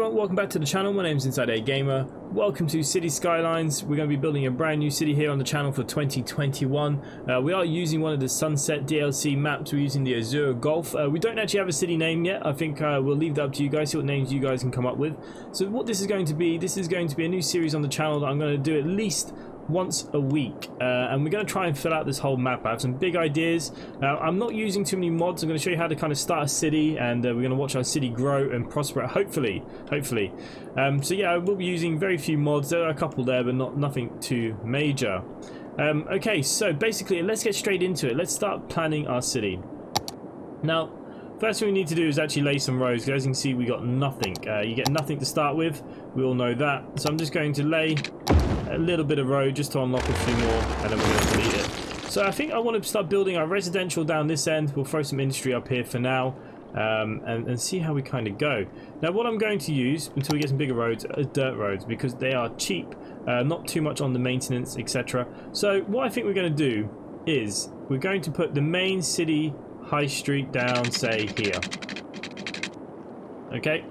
everyone, welcome back to the channel. My name is InsideAgameR. Welcome to City Skylines. We're going to be building a brand new city here on the channel for 2021. We are using one of the Sunset DLC maps. We're using the Azure Gulf. We don't actually have a city name yet. I think we'll leave that up to you guys, see what names you guys can come up with. So what this is going to be a new series on the channel that I'm going to do at least once a week, and we're going to try and fill out this whole map. I have some big ideas. I'm not using too many mods. I'm going to show you how to kind of start a city, and we're going to watch our city grow and prosper, hopefully. So yeah, I will be using very few mods. There are a couple there, but nothing too major. Okay, so basically let's get straight into it. Let's start planning our city. Now, first thing we need to do is actually lay some roads. As you can see, we got nothing. You get nothing to start with. We all know that. So I'm just going to lay a little bit of road just to unlock a few more, and then we're going to delete it. So I think I want to start building our residential down this end. We'll throw some industry up here for now, and see how we kind of go. Now what I'm going to use until we get some bigger roads are dirt roads, because they are cheap, not too much on the maintenance, etc. So what I think we're going to do is we're going to put the main city high street down, say here. Okay,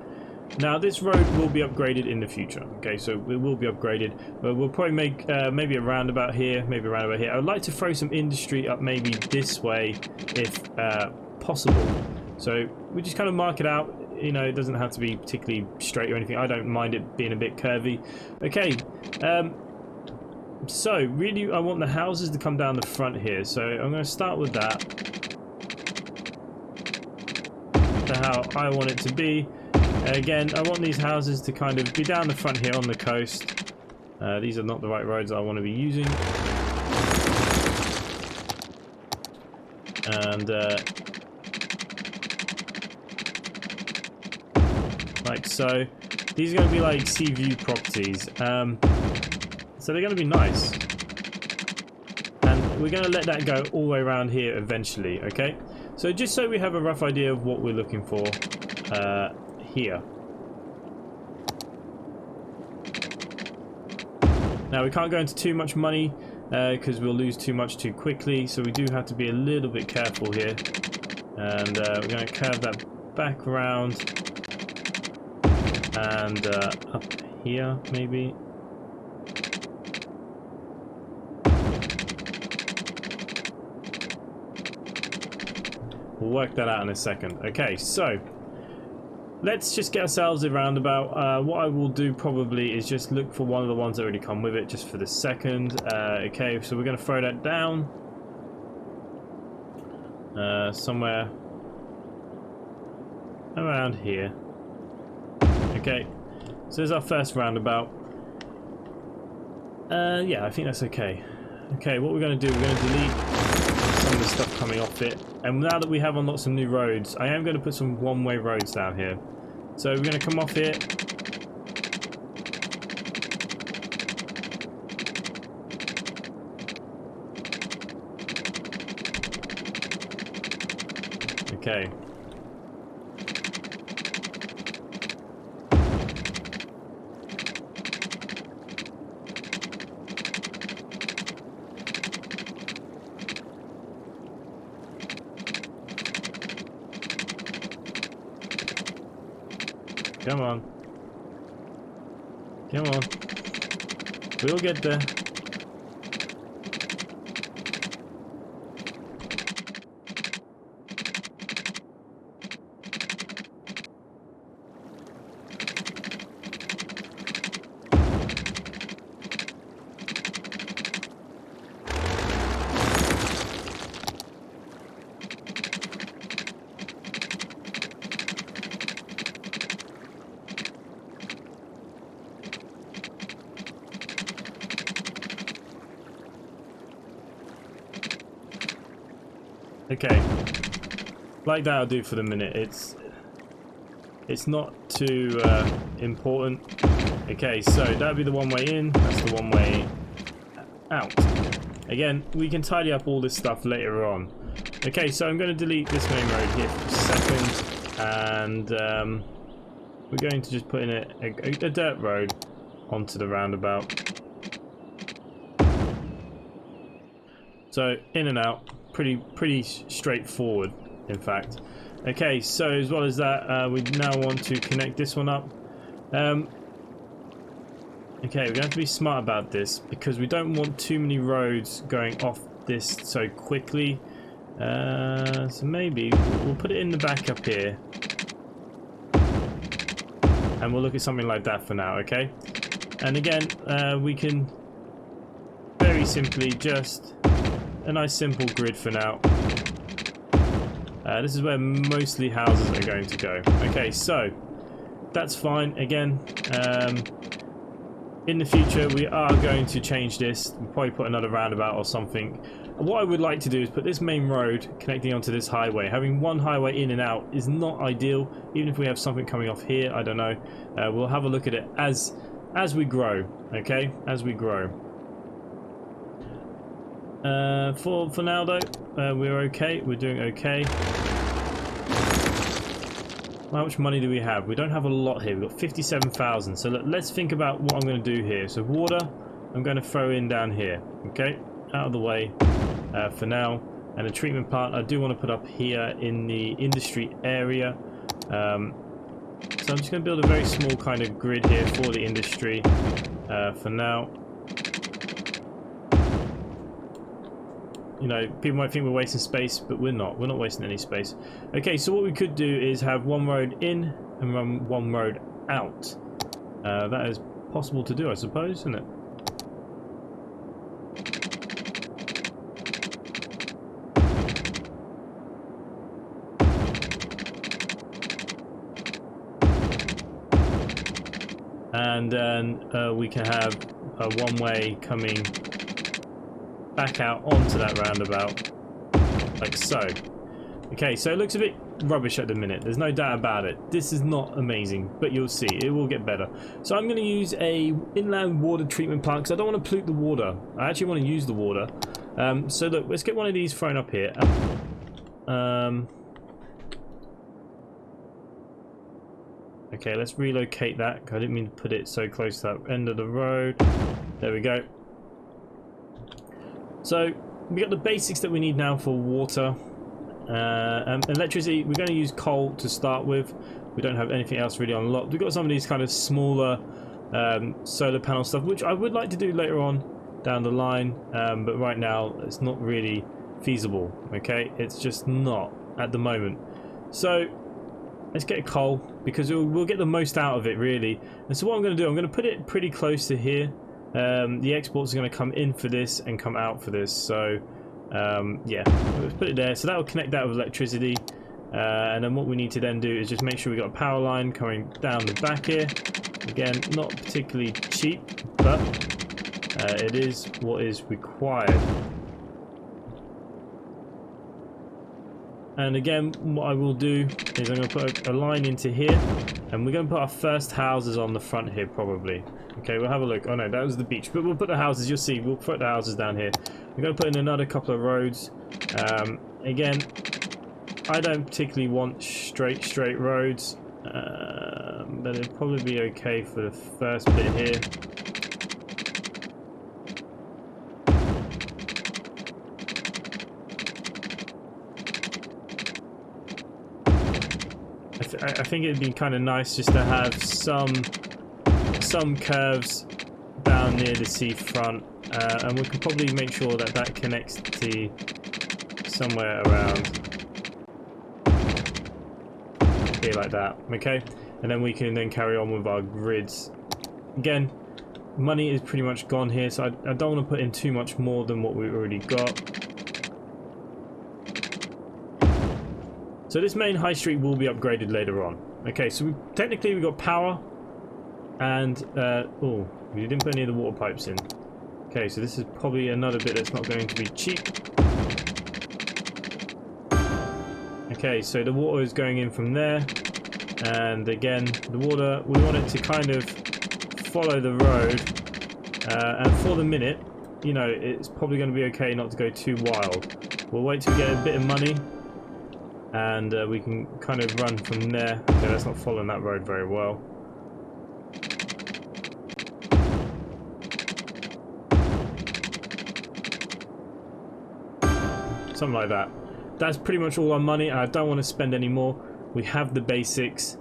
now this road will be upgraded in the future. Okay, so it will be upgraded, but we'll probably make maybe a roundabout here, maybe a roundabout here. I would like to throw some industry up maybe this way if possible. So we just kind of mark it out. You know, it doesn't have to be particularly straight or anything. I don't mind it being a bit curvy. Okay, so really I want the houses to come down the front here. So I'm going to start with that. How I want it to be. Again, I want these houses to kind of be down the front here on the coast. These are not the right roads I want to be using. And like so. These are going to be like sea view properties. So they're going to be nice. And we're going to let that go all the way around here eventually, okay? So just so we have a rough idea of what we're looking for here. Now we can't go into too much money because we'll lose too much too quickly, so we do have to be a little bit careful here. And we're going to curve that back around and up here maybe. We'll work that out in a second. Okay, so let's just get ourselves a roundabout. What I will do probably is just look for one of the ones that already come with it, just for the second. Okay, so we're going to throw that down somewhere around here. Okay, so there's our first roundabout. Yeah, I think that's okay. Okay, what we're going to do, we're going to delete some of the stuff coming off it, and now that we have unlocked some new roads, I am going to put some one-way roads down here. So we're going to come off here. Okay. Come on. Come on. We'll get there. Okay, like that I'll do for the minute. It's not too important. Okay, so that'll be the one way in, that's the one way out. Again, we can tidy up all this stuff later on. Okay, so I'm going to delete this main road here for a second, and we're going to just put in a dirt road onto the roundabout. So in and out. Pretty straightforward, in fact. Okay, so as well as that, we now want to connect this one up Okay, we're going to have to be smart about this because we don't want too many roads going off this so quickly. So maybe we'll put it in the back up here. And we'll look at something like that for now, okay? And again, we can very simply just a nice simple grid for now. This is where mostly houses are going to go. Okay, so that's fine. Again, in the future we are going to change this. We'll probably put another roundabout or something. What I would like to do is put this main road connecting onto this highway. Having one highway in and out is not ideal. Even if we have something coming off here, I don't know. We'll have a look at it as we grow. Okay, as we grow. For now though, we're okay. We're doing okay. How much money do we have? We don't have a lot here. We've got 57,000. So let's think about what I'm going to do here. So water, I'm going to throw in down here. Okay, out of the way for now. And a treatment plant I do want to put up here in the industry area. So I'm just going to build a very small kind of grid here for the industry for now. You know, people might think we're wasting space, but we're not. We're not wasting any space. Okay, so what we could do is have one road in and run one road out. That is possible to do, I suppose, isn't it? And then we can have a one-way coming back out onto that roundabout, like so. Okay, so it looks a bit rubbish at the minute. There's no doubt about it. This is not amazing, but you'll see. It will get better. So I'm going to use a inland water treatment plant because I don't want to pollute the water. I actually want to use the water. So look, let's get one of these thrown up here. Okay, let's relocate that. I didn't mean to put it so close to that end of the road. There we go. So we got the basics that we need now for water. Electricity, we're going to use coal to start with. We don't have anything else really unlocked. We've got some of these kind of smaller solar panel stuff, which I would like to do later on down the line, but right now it's not really feasible. Okay, it's just not at the moment. So let's get coal because we'll get the most out of it really. And so what I'm going to do, I'm going to put it pretty close to here. The exports are going to come in for this and come out for this, so yeah, let's put it there. So that will connect that with electricity, and then what we need to then do is just make sure we got a power line coming down the back here. Again, not particularly cheap, but it is what is required. And again, what I will do is I'm going to put a line into here, and we're going to put our first houses on the front here probably. Okay, we'll have a look. Oh no, that was the beach. But we'll put the houses, you'll see, we'll put the houses down here. We're going to put in another couple of roads. Again, I don't particularly want straight roads. But it'll probably be okay for the first bit here. I think it'd be kind of nice just to have some curves down near the seafront, and we can probably make sure that that connects to somewhere around here like that. Okay, and then we can then carry on with our grids. Again, money is pretty much gone here, so I don't want to put in too much more than what we've already got. So this main high street will be upgraded later on. Okay, so technically we've got power, and oh, we didn't put any of the water pipes in. Okay, so this is probably another bit that's not going to be cheap. Okay, so the water is going in from there, and again, the water, we want it to kind of follow the road, and for the minute, you know, it's probably going to be okay not to go too wild. We'll wait till we get a bit of money, and we can kind of run from there. Okay, that's not following that road very well. Something like that. That's pretty much all our money. I don't want to spend any more. We have the basics.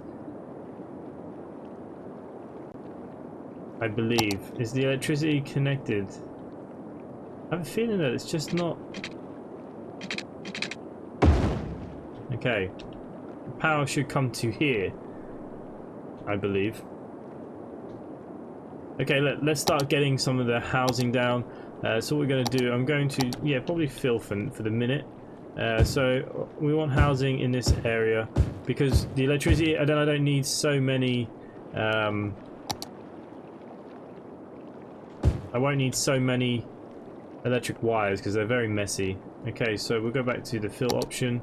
I believe. Is the electricity connected? I have a feeling that it's just not. Okay. Power should come to here, I believe. Okay, let's start getting some of the housing down. So what we're going to do, I'm going to, yeah, probably fill for the minute. So we want housing in this area because the electricity, I don't need so many. I won't need so many electric wires because they're very messy. Okay, so we'll go back to the fill option.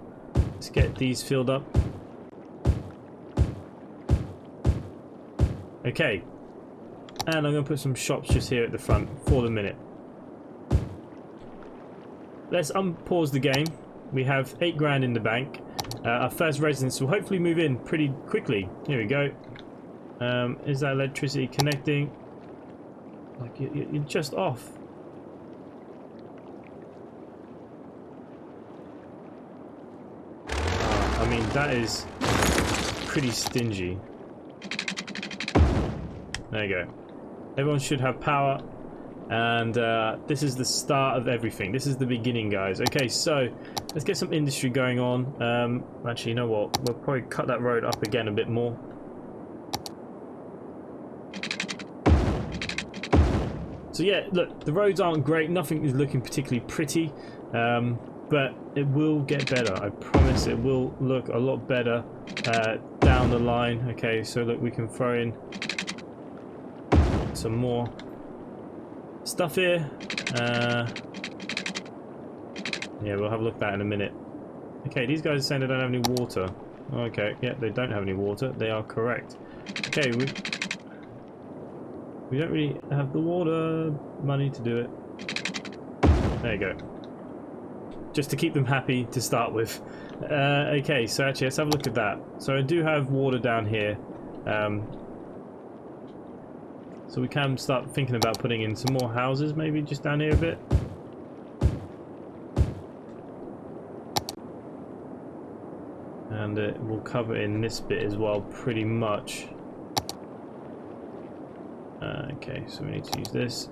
Let's get these filled up. Okay, and I'm going to put some shops just here at the front for the minute. Let's unpause the game. We have 8 grand in the bank. Our first residents will hopefully move in pretty quickly. Here we go. Is that electricity connecting? Like you're just off. I mean, that is pretty stingy. There you go. Everyone should have power. And this is the start of everything. This is the beginning, guys. Okay, so let's get some industry going on. Actually, you know what? We'll probably cut that road up again a bit more. So yeah, look, the roads aren't great. Nothing is looking particularly pretty, but it will get better. I promise it will look a lot better down the line. Okay, so look, we can throw in some more stuff here. Yeah, we'll have a look at that in a minute. Okay, these guys are saying they don't have any water. Okay, yeah, they don't have any water. They are correct. Okay, we don't really have the water money to do it. There you go. Just to keep them happy to start with. Okay, so actually let's have a look at that. So I do have water down here. So we can start thinking about putting in some more houses, maybe just down here a bit. And it will cover in this bit as well, pretty much. Okay, so we need to use this.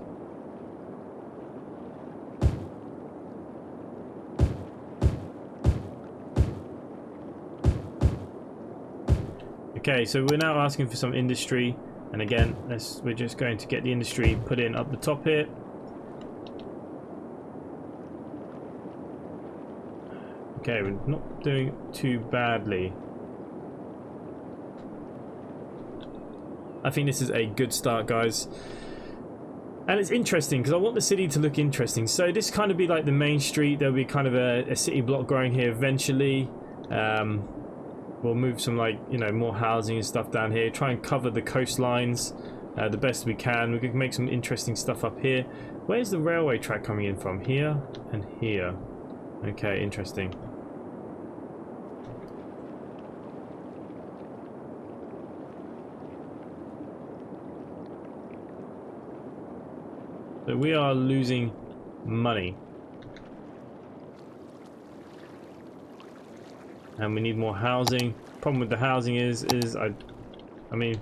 Okay, so we're now asking for some industry. And again, we're just going to get the industry put in up the top here. Okay, we're not doing too badly. I think this is a good start, guys. And it's interesting because I want the city to look interesting. So this kind of be like the main street. There'll be kind of a city block growing here eventually. We'll move some, like, you know, more housing and stuff down here. Try and cover the coastlines the best we can. We can make some interesting stuff up here. Where's the railway track coming in from? Here and here. Okay, interesting. So we are losing money. And we need more housing. Problem with the housing is I mean,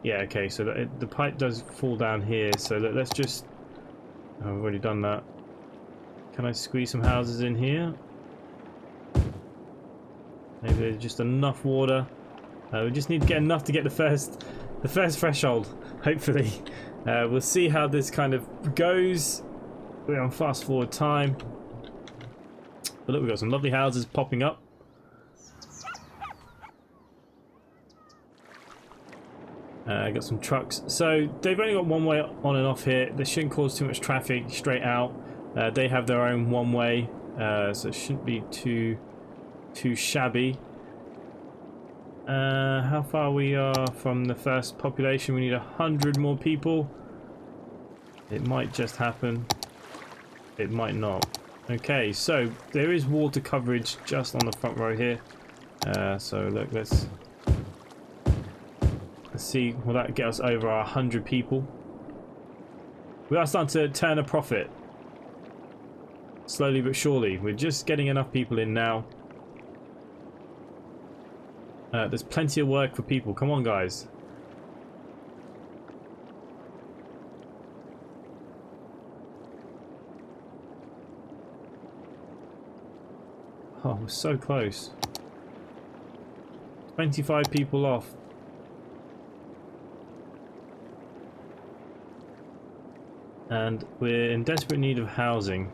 yeah, okay, so the pipe does fall down here, so let's just, oh, I've already done that. Can I squeeze some houses in here? Maybe there's just enough water. We just need to get enough to get the first threshold, hopefully. We'll see how this kind of goes. We're on fast forward time. But look, we've got some lovely houses popping up. Got some trucks. So they've only got one way on and off here. They shouldn't cause too much traffic straight out. They have their own one way, so it shouldn't be too shabby. How far we are from the first population? We need 100 more people. It might just happen. It might not. Okay, so there is water coverage just on the front row here. So look, let's see, will that get us over our 100 people? We are starting to turn a profit. Slowly but surely. We're just getting enough people in now. There's plenty of work for people. Come on, guys. Oh, we're so close. 25 people off. And we're in desperate need of housing.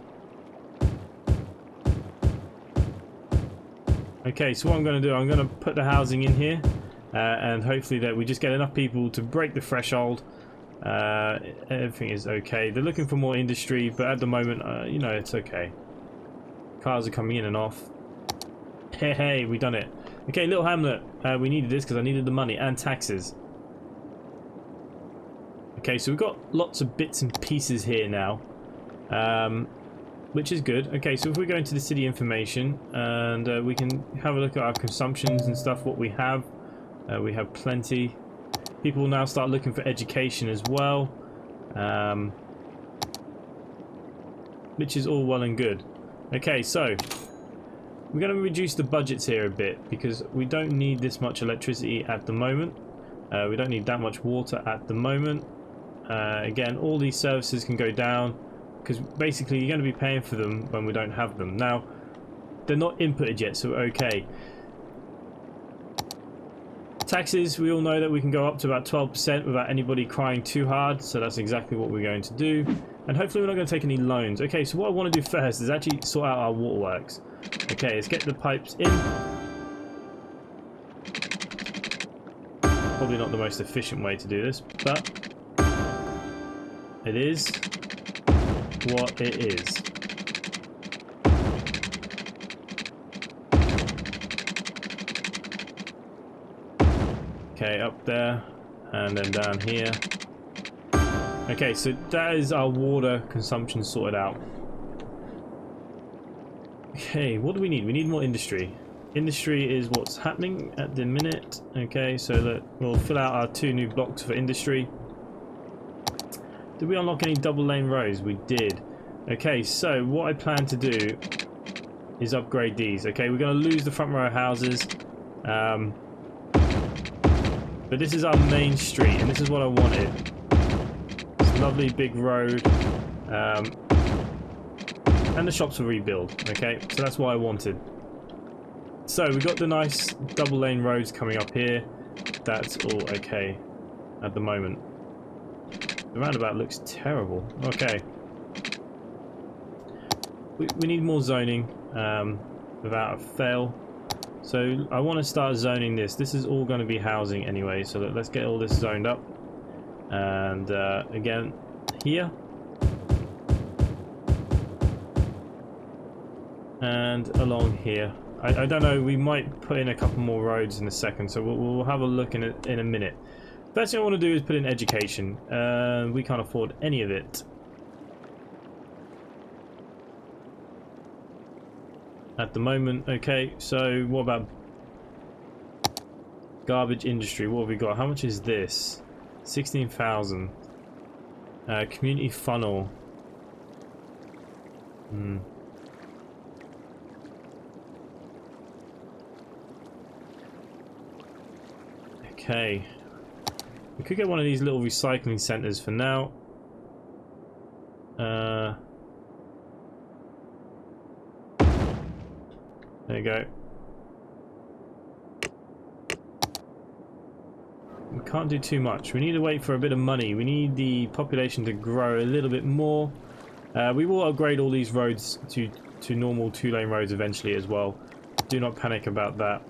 Okay, so what I'm going to do, I'm going to put the housing in here. And hopefully that we just get enough people to break the threshold. Everything is okay. They're looking for more industry, but at the moment, you know, it's okay. Cars are coming in and off. Hey, we done it. Okay, little hamlet. We needed this because I needed the money and taxes. Okay, so we've got lots of bits and pieces here now, which is good. Okay, so if we go into the city information and we can have a look at our consumptions and stuff, what we have plenty. People will now start looking for education as well, which is all well and good. Okay, so we're going to reduce the budgets here a bit because we don't need this much electricity at the moment. We don't need that much water at the moment. Again, all these services can go down because basically you're going to be paying for them when we don't have them. Now, they're not inputted yet, so okay. Taxes, we all know that we can go up to about 12% without anybody crying too hard, so that's exactly what we're going to do. And hopefully we're not going to take any loans. Okay, so what I want to do first is actually sort out our waterworks. Okay, let's get the pipes in. Probably not the most efficient way to do this, but it is what it is. Okay, up there, and then down here. Okay, so that is our water consumption sorted out. Okay, what do we need? We need more industry. Industry is what's happening at the minute. Okay, so we'll fill out our 2 new blocks for industry. Did we unlock any double lane roads? We did. Okay, so what I plan to do is upgrade these. Okay, we're going to lose the front row houses. But this is our main street, and this is what I wanted. This lovely big road. And the shops will rebuild. Okay, so that's what I wanted. So we got the nice double lane roads coming up here. That's all okay at the moment. The roundabout looks terrible. Okay. We need more zoning without a fail. So I want to start zoning this. This is all going to be housing anyway, so let's get all this zoned up. And again, here. And along here. I don't know, we might put in a couple more roads in a second, so we'll have a look in a minute. First thing I want to do is put in education. We can't afford any of it. At the moment. Okay, so what about garbage industry? What have we got? How much is this? 16,000. Community funnel. Okay. We could get one of these little recycling centers for now. There you go. We can't do too much. We need to wait for a bit of money. We need the population to grow a little bit more. We will upgrade all these roads to normal 2-lane roads eventually as well. Do not panic about that.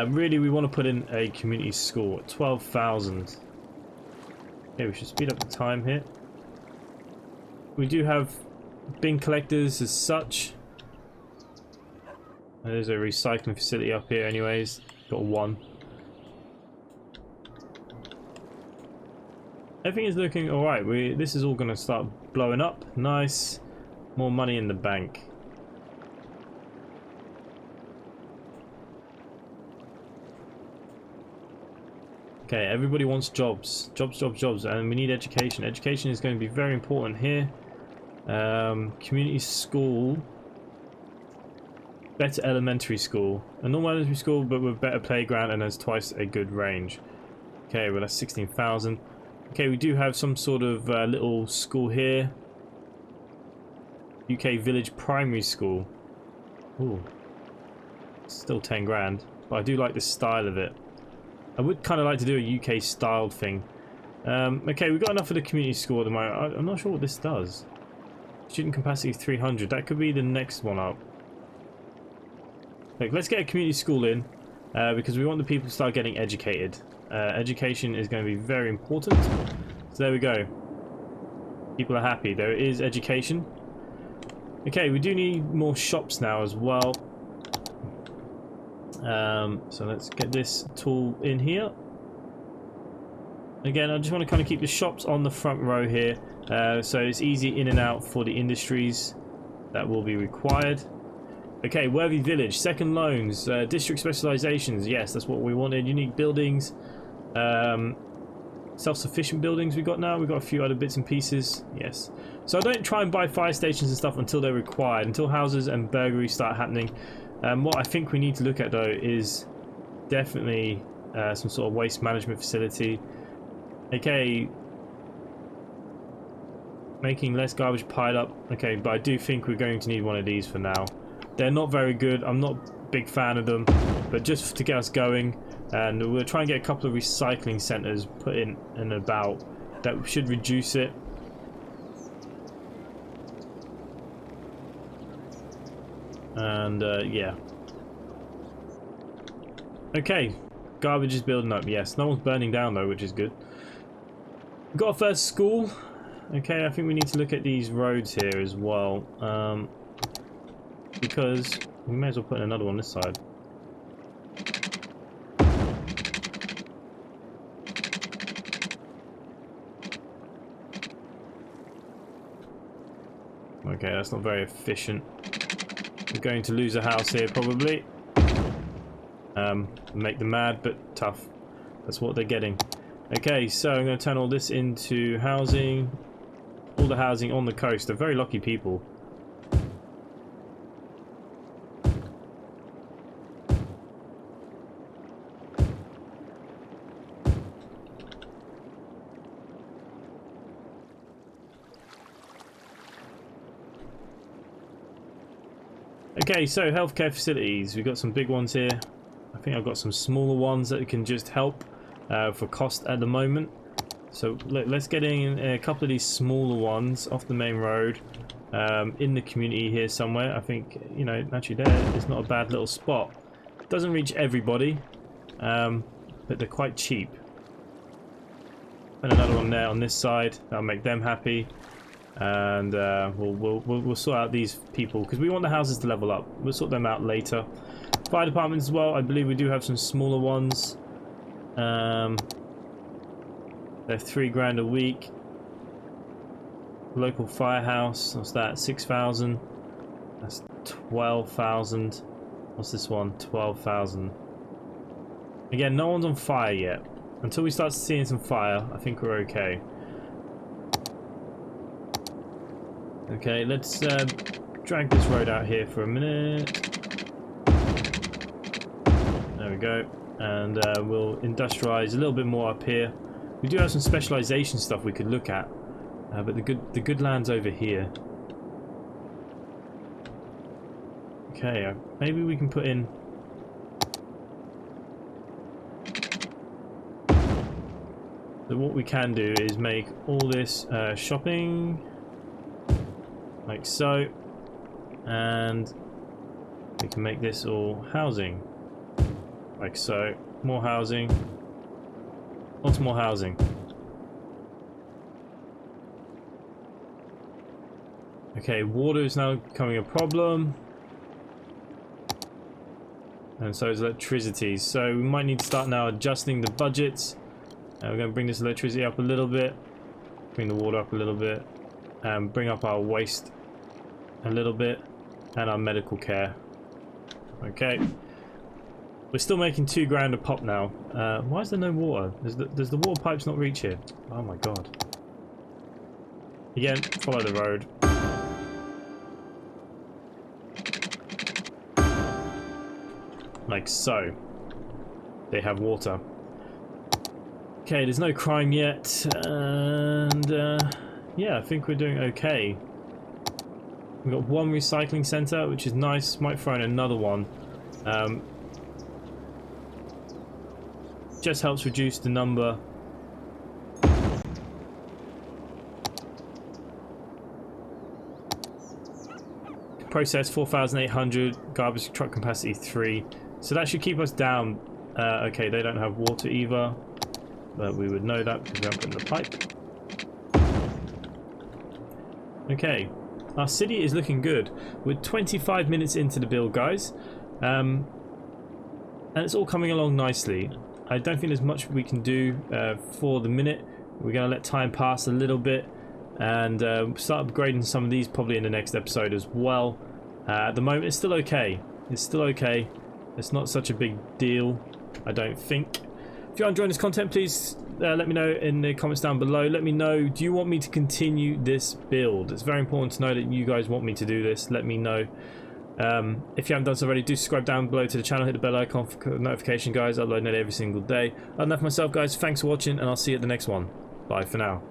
Really, we want to put in a community school at 12,000. Okay, we should speed up the time here. We do have bin collectors as such. There's a recycling facility up here anyways. Got 1. Everything is looking alright. This is all going to start blowing up. Nice. More money in the bank. Okay, everybody wants jobs. Jobs, and we need education. Education is going to be very important here. Community school. Better elementary school. A normal elementary school, but with better playground and has twice a good range. Okay, well that's 16,000. Okay, we do have some sort of little school here. UK Village Primary School. Ooh. Still 10 grand. But I do like the style of it. I would kind of like to do a UK styled thing. Okay, we've got enough for the community school at the moment. I'm not sure what this does. Student capacity 300. That could be the next one up. Look, let's get a community school in. Because we want the people to start getting educated. Education is going to be very important. So there we go. People are happy. There is education. Okay, we do need more shops now as well. So let's get this tool in here. Again, I just want to kind of keep the shops on the front row here. So it's easy in and out for the industries that will be required. Okay, Worthy Village, second loans, district specializations. Yes, that's what we wanted. Unique buildings, self-sufficient buildings we got now. We've got a few other bits and pieces. Yes. So I don't try and buy fire stations and stuff until they're required, until houses and burglaries start happening. What I think we need to look at though is definitely some sort of waste management facility. Okay. Making less garbage piled up. Okay, but I do think we're going to need one of these for now. They're not very good. I'm not a big fan of them, but just to get us going, and we'll try and get a couple of recycling centers put in and about. That should reduce it. And yeah. Okay, garbage is building up. Yes, no one's burning down though, which is good. We've got our first school. Okay, I think we need to look at these roads here as well. Because we may as well put in another one this side. Okay, that's not very efficient. We're going to lose a house here probably. Make them mad, but tough. That's what they're getting. Okay, so I'm going to turn all this into housing. All the housing on the coast. They're very lucky people. Okay, so healthcare facilities. We've got some big ones here. I think I've got some smaller ones that can just help for cost at the moment. So let's get in a couple of these smaller ones off the main road in the community here somewhere. I think, you know, actually there is not a bad little spot. Doesn't reach everybody, but they're quite cheap. And another one there on this side. That'll make them happy. And we'll sort out these people because we want the houses to level up. We'll sort them out later. Fire departments as well. I believe we do have some smaller ones. They're 3 grand a week. Local firehouse. What's that? 6,000. That's 12,000. What's this one? 12,000. Again, no one's on fire yet. Until we start seeing some fire, I think we're okay. Okay, let's drag this road out here for a minute. There we go. And we'll industrialize a little bit more up here. We do have some specialization stuff we could look at, but the good land's over here. Okay, maybe we can put in. So what we can do is make all this shopping. Like so, and we can make this all housing, like so. More housing, lots more housing. Okay, water is now becoming a problem, and so is electricity. So we might need to start now adjusting the budgets. We're going to bring this electricity up a little bit, bring the water up a little bit, and bring up our waste a little bit, and our medical care. Okay, we're still making 2 grand a pop now. Why is there no water? Does the water pipes not reach here? Oh my god. Again, follow the road. Like so. They have water. Okay, there's no crime yet, and yeah, I think we're doing okay. We've got one recycling centre, which is nice. Might throw in another one. Just helps reduce the number. Process 4,800, garbage truck capacity 3. So that should keep us down. Okay, they don't have water either, but we would know that because we haven't put in the pipe. Okay, our city is looking good. We're 25 minutes into the build, guys, and it's all coming along nicely. I don't think there's much we can do for the minute. We're going to let time pass a little bit and start upgrading some of these probably in the next episode as well. At the moment, it's still okay. It's still okay. It's not such a big deal, I don't think. If you're enjoying this content, please let me know in the comments down below. Let me know, do you want me to continue this build? It's very important to know that you guys want me to do this. Let me know. If you haven't done so already, do subscribe down below to the channel. Hit the bell icon for notification, guys. I upload it every single day. Other than that, for myself, guys, thanks for watching, and I'll see you at the next one. Bye for now.